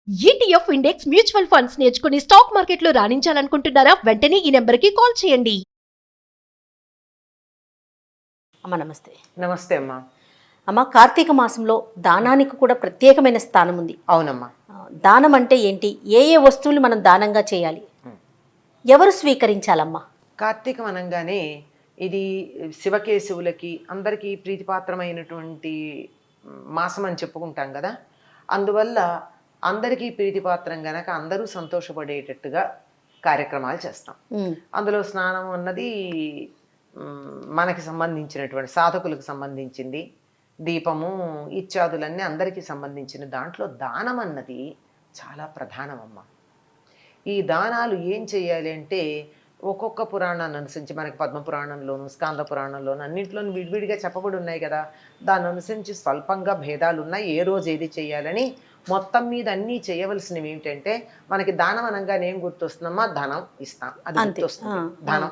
ETF index mutual funds నేర్చుకుని stock మార్కెట్లో రాణించాలనుకుంటున్నారా? వెంటనే ఈ నెంబర్కి కాల్ చేయండి. అమ్మ నమస్తే. నమస్తే అమ్మా. అమ్మ, కార్తీక మాసంలో దానానికి కూడా ప్రత్యేకమైన స్థానం ఉంది. అవునమ్మా. దానం అంటే ఏంటి? ఏ ఏ వస్తువులు మనం దానంగా చేయాలి? ఎవరు స్వీకరించాలమ్మా? కార్తీకం అనగానే ఇది శివకేశవులకి అందరికీ ప్రీతిపాత్రమైనటువంటి మాసం అని చెప్పుకుంటాం కదా. అందువల్ల అందరికీ ప్రీతిపాత్రం గనక అందరూ సంతోషపడేటట్టుగా కార్యక్రమాలు చేస్తాం. అందులో స్నానం అన్నది మనకి సంబంధించినటువంటి సాధకులకు సంబంధించింది, దీపము ఇత్యాదులన్నీ అందరికీ సంబంధించిన దాంట్లో దానం అన్నది చాలా ప్రధానమమ్మ. ఈ దానాలు ఏం చేయాలి అంటే ఒక్కొక్క పురాణాన్ని అనుసరించి మనకి పద్మపురాణంలోను స్కాంద పురాణంలోను అన్నింటిలోనూ విడివిడిగా చెప్పబడి ఉన్నాయి కదా. దాన్ని అనుసరించి స్వల్పంగా భేదాలు ఉన్నాయి. ఏ రోజు ఏది చేయాలని మొత్తం మీద అన్నీ చేయవలసినవి ఏమిటంటే మనకి దానం అనగానే ఏం గుర్తొస్తుందమ్మా? ధనం ఇస్తాం, అది గుర్తొస్తుంది.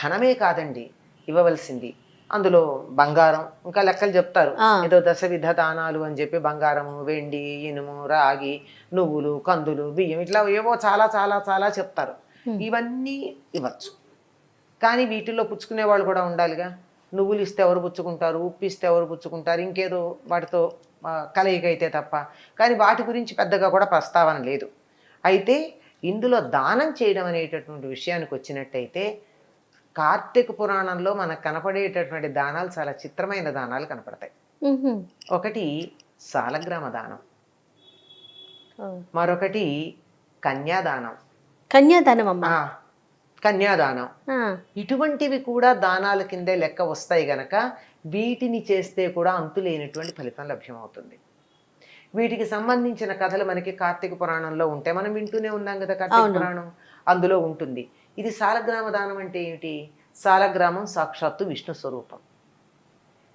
ధనమే కాదండి ఇవ్వవలసింది, అందులో బంగారం, ఇంకా లెక్కలు చెప్తారు. ఏదో దశవిధ దానాలు అని చెప్పి బంగారము, వెండి, ఇనుము, రాగి, నువ్వులు, కందులు, బియ్యం, ఇట్లా ఏవో చాలా చాలా చాలా చెప్తారు. ఇవన్నీ ఇవ్వచ్చు. కానీ వీటిల్లో పుచ్చుకునే వాళ్ళు కూడా ఉండాలిగా. నువ్వులు ఇస్తే ఎవరు పుచ్చుకుంటారు, ఉప్పు ఇస్తే ఎవరు పుచ్చుకుంటారు, ఇంకేదో వాటితో కలయిక అయితే తప్ప. కానీ వాటి గురించి పెద్దగా కూడా ప్రస్తావన లేదు. అయితే ఇందులో దానం చేయడం అనేటటువంటి విషయానికి వచ్చినట్టయితే కార్తీక పురాణంలో మనకు కనపడేటటువంటి దానాలు చాలా చిత్రమైన దానాలు కనపడతాయి. ఒకటి సాలగ్రామ దానం, మరొకటి కన్యాదానం. కన్యాదానం ఇటువంటివి కూడా దానాల కిందే లెక్క వస్తాయి గనక వీటిని చేస్తే కూడా అంతులేనటువంటి ఫలితం లభ్యమవుతుంది. వీటికి సంబంధించిన కథలు మనకి కార్తీక పురాణంలో ఉంటాయి, మనం వింటూనే ఉన్నాం కదా. కార్తీక పురాణం అందులో ఉంటుంది. ఇది సాలగ్రామ దానం అంటే ఏమిటి? సాలగ్రామం సాక్షాత్తు విష్ణు స్వరూపం.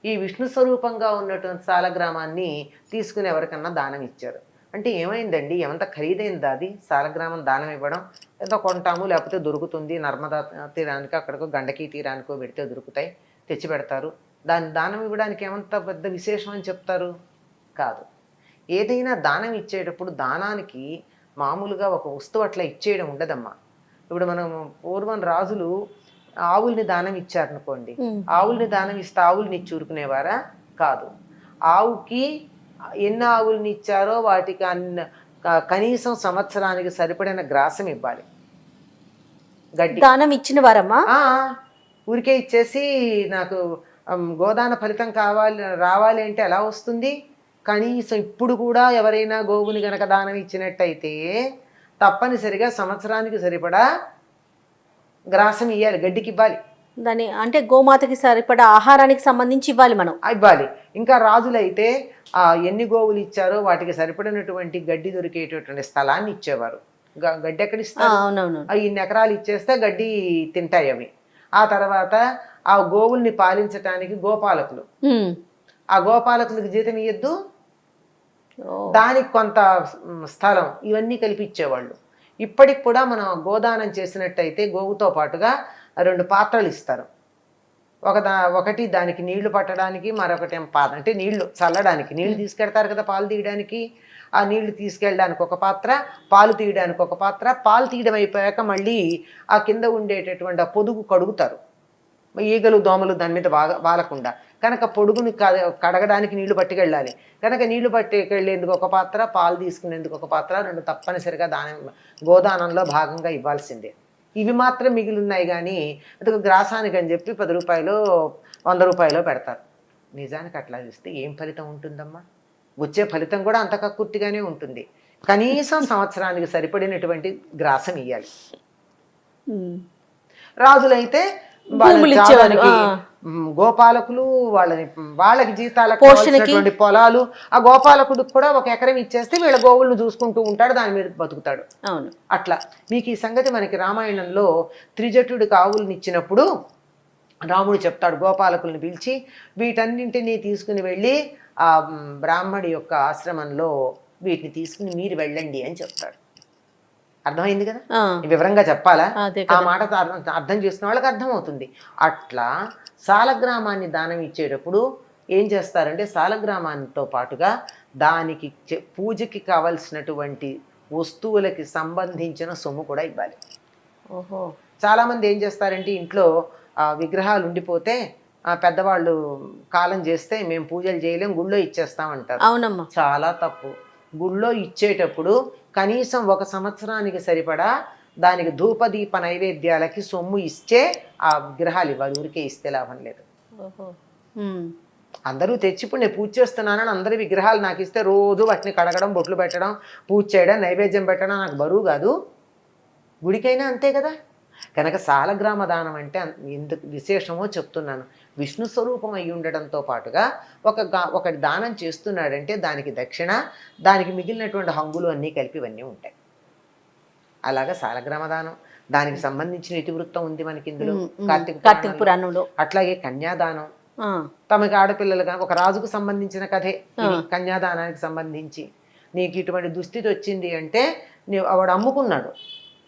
ఈ విష్ణు స్వరూపంగా ఉన్నటువంటి సాలగ్రామాన్ని తీసుకుని ఎవరికన్నా దానం ఇచ్చారు అంటే ఏమైందండి? ఎంత ఖరీదైంది అది సాలగ్రామం దానం ఇవ్వడం? ఏదో కొంటాము, లేకపోతే దొరుకుతుంది, నర్మదా తీరానికి అక్కడికో గండకీ తీరానికో పెడితే దొరుకుతాయి, తెచ్చి పెడతారు. దాన్ని దానం ఇవ్వడానికి ఏమంత పెద్ద విశేషం అని చెప్తారు? కాదు. ఏదైనా దానం ఇచ్చేటప్పుడు దానానికి మామూలుగా ఒక వస్తువు అట్లా ఇచ్చేయడం ఉండదమ్మా. ఇప్పుడు మనం పూర్వం రాజులు ఆవుల్ని దానం ఇచ్చారనుకోండి, ఆవుల్ని దానం ఇస్తే ఆవుల్ని చూరుకునేవారా? కాదు. ఆవుకి ఎన్ని ఆవుల్ని ఇచ్చారో వాటికి కనీసం సంవత్సరానికి సరిపడిన గ్రాసం ఇవ్వాలి. గడ్డి దానం ఇచ్చిన వారమ్మా ఊరికే ఇచ్చేసి నాకు గోదాన ఫలితం రావాలి అంటే ఎలా వస్తుంది? కనీసం ఇప్పుడు కూడా ఎవరైనా గోవుని గనక దానం ఇచ్చినట్టయితే తప్పనిసరిగా సంవత్సరానికి సరిపడా గ్రాసం ఇవ్వాలి, గడ్డికి ఇవ్వాలి. దాని అంటే గోమాతకి సరిపడా ఆహారానికి సంబంధించి ఇవ్వాలి, మనం ఇవ్వాలి. ఇంకా రాజులైతే ఎన్ని గోవులు ఇచ్చారో వాటికి సరిపడినటువంటి గడ్డి దొరికేటటువంటి స్థలాన్ని ఇచ్చేవారు. గడ్డి ఎక్కడ ఇస్తారు? ఇన్ని ఎకరాలు ఇచ్చేస్తే గడ్డి తింటాయి అవి. ఆ తర్వాత ఆ గోవుల్ని పాలించటానికి గోపాలకులు, ఆ గోపాలకులకు జీతం ఇయ్యద్దు, దానికి కొంత స్థలం, ఇవన్నీ కలిపి ఇచ్చేవాళ్ళు. ఇప్పటికి కూడా మనం గోదానం చేసినట్టయితే గోవుతో పాటుగా 2 పాత్రలు ఇస్తారు. ఒకటి దానికి నీళ్లు పట్టడానికి, మరొకటి అంటే నీళ్లు చల్లడానికి, నీళ్లు తీసుకెళ్తారు కదా పాలు తీయడానికి, ఆ నీళ్లు తీసుకెళ్ళడానికి ఒక పాత్ర, పాలు తీయడానికి ఒక పాత్ర. పాలు తీయడం అయిపోయాక మళ్ళీ ఆ కింద ఉండేటటువంటి ఆ పొదుగు కడుగుతారు, ఈగలు దోమలు దాని మీద వాలకుండా. కనుక పొడుగుని కడగడానికి నీళ్లు పట్టుకెళ్ళాలి కనుక నీళ్లు పట్టుకెళ్ళేందుకు ఒక పాత్ర, పాలు తీసుకునేందుకు ఒక పాత్ర, 2 తప్పనిసరిగా గోదానంలో భాగంగా ఇవ్వాల్సిందే. ఇవి మాత్రం మిగిలి ఉన్నాయి. కానీ అది గ్రాసానికి అని చెప్పి 10 రూపాయలు 100 రూపాయలు పెడతారు. నిజానికి అట్లా చూస్తే ఏం ఫలితం ఉంటుందమ్మా? వచ్చే ఫలితం కూడా అంత కక్కుర్తిగానే ఉంటుంది. కనీసం సంవత్సరానికి సరిపడినటువంటి గ్రాసం ఇవ్వాలి. రాజులైతే గోపాలకులు వాళ్ళకి జీతాలకు పొలాలు, ఆ గోపాలకుడికి కూడా 1 ఎకరం ఇచ్చేస్తే వీళ్ళ గోవులను చూసుకుంటూ ఉంటాడు, దాని మీద బతుకుతాడు. అట్లా మీకు ఈ సంగతి మనకి రామాయణంలో త్రిజటుడికి ఆవుల్ని ఇచ్చినప్పుడు రాముడు చెప్తాడు గోపాలకుల్ని పిలిచి, వీటన్నింటినీ తీసుకుని వెళ్ళి ఆ బ్రాహ్మడి యొక్క ఆశ్రమంలో వీటిని తీసుకుని మీరు వెళ్ళండి అని చెప్తాడు. అర్థమైంది కదా? వివరంగా చెప్పాలా? ఆ మాట అర్థం చేసుకున్న వాళ్ళకి అర్థమవుతుంది. అట్లా సాలగ్రామాన్ని దానం ఇచ్చేటప్పుడు ఏం చేస్తారంటే సాలగ్రామానితో పాటుగా దానికి పూజకి కావలసినటువంటి వస్తువులకి సంబంధించిన సొమ్ము కూడా ఇవ్వాలి. ఓహో. చాలామంది ఏం చేస్తారంటే ఇంట్లో విగ్రహాలు ఉండిపోతే పెద్దవాళ్ళు కాలం చేస్తే మేము పూజలు చేయలేం, గుళ్ళో ఇచ్చేస్తామంటారు. అవునమ్మా. చాలా తప్పు. గుళ్ళో ఇచ్చేటప్పుడు కనీసం 1 సంవత్సరానికి సరిపడా దానికి ధూపదీప నైవేద్యాలకి సొమ్ము ఇచ్చే ఆ విగ్రహాలు ఇవ్వాలి. ఊరికే ఇస్తే లాభం లేదు. ఓహో. అందరూ తెచ్చి ఇప్పుడు నేను పూజ చేస్తున్నానని అందరి విగ్రహాలు నాకు ఇస్తే రోజు వాటిని కడగడం, బొట్లు పెట్టడం, పూజ చేయడం, నైవేద్యం పెట్టడం నాకు బరువు కాదు. గుడికైనా అంతే కదా. కనుక సాలగ్రామ దానం అంటే ఎందుకు విశేషమో చెప్తున్నాను. విష్ణు స్వరూపం అయి ఉండడంతో పాటుగా ఒకటి దానం చేస్తున్నాడంటే దానికి దక్షిణ, దానికి మిగిలినటువంటి హంగులు అన్నీ కలిపి ఇవన్నీ ఉంటాయి. అలాగా సాలగ్రామ దానం, దానికి సంబంధించిన ఇతివృత్తం ఉంది మనకి ఇందులో కార్తీక పురాణంలో. అట్లాగే కన్యాదానం, తమకి ఆడపిల్లలుగా ఒక రాజుకు సంబంధించిన కథే కన్యాదానానికి సంబంధించి. నీకు ఇటువంటి దుస్థితి వచ్చింది అంటే వాడు అమ్ముకున్నాడు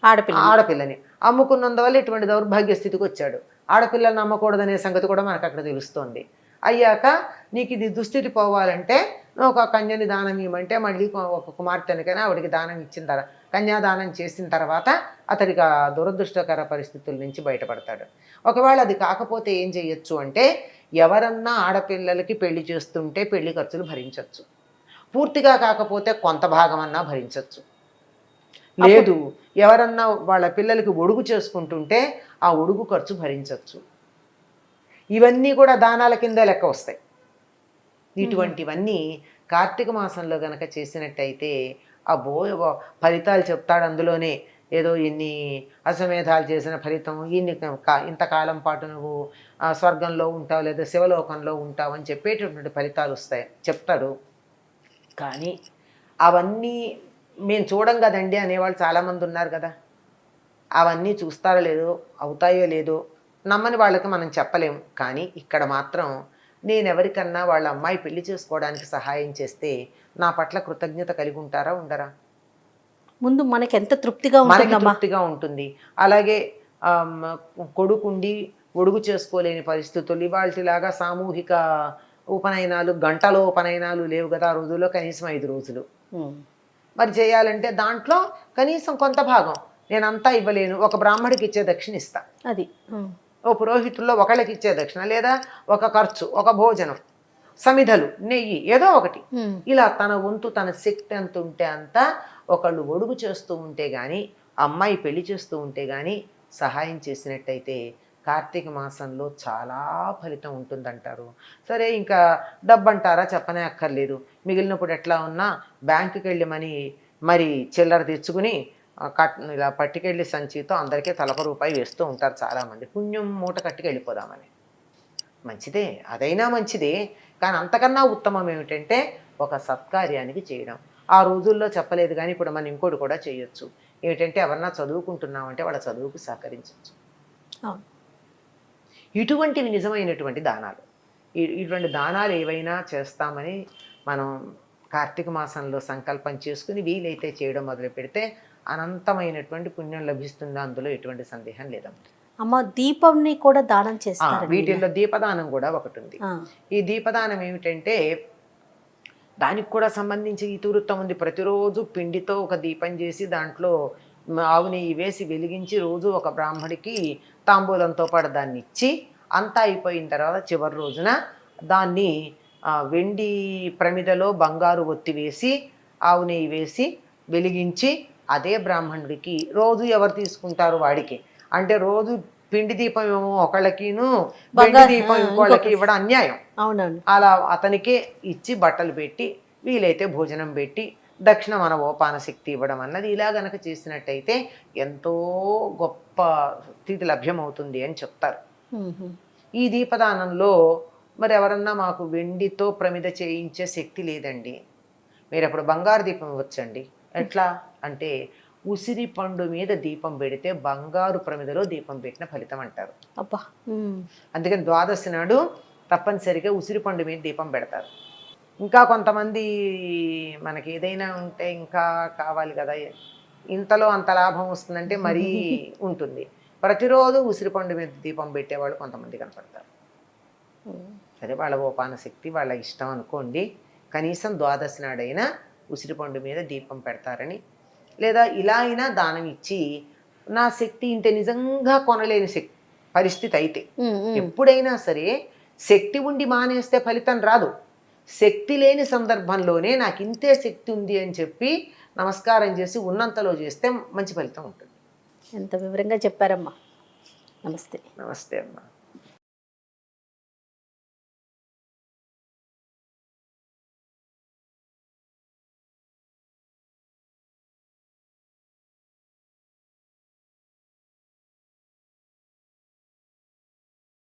ఆడపిల్లని, అమ్ముకున్నందువల్ల ఇటువంటి దౌర్భాగ్య స్థితికి వచ్చాడు. ఆడపిల్లల్ని అమ్మకూడదనే సంగతి కూడా మనకు అక్కడ తెలుస్తోంది. అయ్యాక నీకు ఇది దుస్థితి పోవాలంటే ఒక కన్యని దానం ఇవ్వమంటే మళ్ళీ ఒక కుమార్తెనికైనా ఆవిడికి దానం ఇచ్చిన తర్వాత, కన్యాదానం చేసిన తర్వాత అతడికి ఆ దురదృష్టకర పరిస్థితుల నుంచి బయటపడతాడు. ఒకవేళ అది కాకపోతే ఏం చేయొచ్చు అంటే, ఎవరన్నా ఆడపిల్లలకి పెళ్లి చేస్తుంటే పెళ్లి ఖర్చులు భరించవచ్చు. పూర్తిగా కాకపోతే కొంత భాగం అన్నా భరించవచ్చు. లేదు ఎవరన్నా వాళ్ళ పిల్లలకి ఒడుగు చేసుకుంటుంటే ఆ ఒడుగు ఖర్చు భరించవచ్చు. ఇవన్నీ కూడా దానాల కింద లెక్క వస్తాయి. ఇటువంటివన్నీ కార్తీక మాసంలో గనక చేసినట్టయితే ఫలితాలు చెప్తాడు అందులోనే. ఏదో ఇన్ని అశ్వమేధాలు చేసిన ఫలితం, ఇంతకాలం పాటు నువ్వు స్వర్గంలో ఉంటావు లేదా శివలోకంలో ఉంటావు అని చెప్పేటటువంటి ఫలితాలు చెప్తాడు. కానీ అవన్నీ మేము చూడం కదండి అనేవాళ్ళు చాలామంది ఉన్నారు కదా. అవన్నీ చూస్తారో లేదో, అవుతాయో లేదో నమ్మని వాళ్ళకి మనం చెప్పలేము. కానీ ఇక్కడ మాత్రం నేను ఎవరికన్నా వాళ్ళ అమ్మాయి పెళ్లి చేసుకోవడానికి సహాయం చేస్తే నా పట్ల కృతజ్ఞత కలిగి ఉంటారా, ఉండరా? ముందు మనకి ఎంత తృప్తిగా ఉంటుంది. అలాగే కొడుకుండి ఒడుగు చేసుకోలేని పరిస్థితులు, ఇవాళలాగా సామూహిక ఉపనయనాలు, గంటలో ఉపనయనాలు లేవు కదా ఆ రోజుల్లో, కనీసం 5 రోజులు. మరి చేయాలంటే దాంట్లో కనీసం కొంత భాగం, నేనంతా ఇవ్వలేను, ఒక బ్రాహ్మడికి ఇచ్చే దక్షిణ ఇస్తా, అది ఓ పురోహితుల్లో ఒకళ్ళకి ఇచ్చే దక్షిణ, లేదా ఒక ఖర్చు, ఒక భోజనం, సమిధలు, నెయ్యి, ఏదో ఒకటి. ఇలా తన వంతు తన శక్తి ఎంత ఉంటే అంత ఒకళ్ళు ఒడుగు చేస్తూ ఉంటే గాని, అమ్మాయి పెళ్లి చేస్తూ ఉంటే గాని సహాయం చేసినట్టయితే కార్తీక మాసంలో చాలా ఫలితం ఉంటుందంటారు. సరే ఇంకా డబ్బు అంటారా, చెప్పనే అక్కర్లేదు. మిగిలినప్పుడు ఎట్లా ఉన్నా బ్యాంకుకి వెళ్ళి మరి చిల్లర తెచ్చుకుని ఇలా పట్టుకెళ్ళి సంచితో అందరికీ తలక రూపాయి వేస్తూ ఉంటారు చాలామంది. పుణ్యం మూట కట్టుకు వెళ్ళిపోదామని. మంచిదే, అదైనా మంచిదే. కానీ అంతకన్నా ఉత్తమం ఏమిటంటే ఒక సత్కార్యానికి చేయడం. ఆ రోజుల్లో చెప్పలేదు కానీ ఇప్పుడు మనం ఇంకోటి కూడా చేయొచ్చు. ఏమిటంటే ఎవరన్నా చదువుకుంటున్నామంటే వాళ్ళ చదువుకు సహకరించవచ్చు. ఇటువంటివి నిజమైనటువంటి దానాలు. ఇటువంటి దానాలు ఏవైనా చేస్తామని మనం కార్తీక మాసంలో సంకల్పం చేసుకుని వీలైతే చేయడం మొదలు పెడితే అనంతమైనటువంటి పుణ్యం లభిస్తుంది. అందులో ఎటువంటి సందేహం లేదమ్మా. అమ్మ, దీపంని కూడా దానం చేస్తారు. వీటిల్లో దీపదానం కూడా ఒకటి ఉంది. ఈ దీపదానం ఏమిటంటే దానికి కూడా సంబంధించి ఇతివృత్తం ఉంది. ప్రతిరోజు పిండితో ఒక దీపం చేసి దాంట్లో ఆవు నెయ్యి వేసి వెలిగించి రోజు ఒక బ్రాహ్మడికి తాంబూలంతో పాటు దాన్ని ఇచ్చి, అంతా అయిపోయిన తర్వాత చివరి రోజున దాన్ని వెండి ప్రమిదలో బంగారు ఒత్తి వేసి ఆవు నెయ్యి వేసి వెలిగించి అదే బ్రాహ్మణుడికి రోజు ఎవరు తీసుకుంటారు వాడికి, అంటే రోజు పిండి దీపం ఏమో ఒకళ్ళకిను వెండి దీపం ఇంకోళ్ళకి ఇవ్వడం అన్యాయం. అవునండి. అలా అతనికే ఇచ్చి బట్టలు పెట్టి వీలైతే భోజనం పెట్టి దక్షిణ మన ఓపాన శక్తి ఇవ్వడం అన్నది ఇలా గనక చేసినట్టయితే ఎంతో గొప్ప స్థితి లభ్యమవుతుంది అని చెప్తారు. ఈ దీపదానంలో మరి ఎవరన్నా మాకు వెండితో ప్రమిద చేయించే శక్తి లేదండి, మీరు అప్పుడు బంగారు దీపం ఇవ్వచ్చండి. ఎట్లా అంటే ఉసిరి పండు మీద దీపం పెడితే బంగారు ప్రమిదలో దీపం పెట్టిన ఫలితం అంటారు. అబ్బా. అందుకని ద్వాదశి నాడు తప్పనిసరిగా ఉసిరి పండు మీద దీపం పెడతారు. ఇంకా కొంతమంది మనకి ఏదైనా ఉంటే ఇంకా కావాలి కదా, ఇంతలో అంత లాభం వస్తుందంటే మరీ ఉంటుంది. ప్రతిరోజు ఉసిరి పండు మీద దీపం పెట్టేవాళ్ళు కొంతమంది కనపడతారు. సరే, వాళ్ళ ఓపాన శక్తి వాళ్ళ ఇష్టం అనుకోండి. కనీసం ద్వాదశి నాడైనా ఉసిరిపండు మీద దీపం పెడతారని, లేదా ఇలా అయినా దానం ఇచ్చి నా శక్తి ఇంత నిజంగా కొనలేని పరిస్థితి అయితే ఎప్పుడైనా సరే శక్తి ఉండి మానేస్తే ఫలితం రాదు. శక్తి లేని సందర్భంలోనే నాకు ఇంతే శక్తి ఉంది అని చెప్పి నమస్కారం చేసి ఉన్నంతలో చేస్తే మంచి ఫలితం ఉంటుంది. ఎంత వివరంగా చెప్పారమ్మా. నమస్తే. నమస్తే అమ్మా.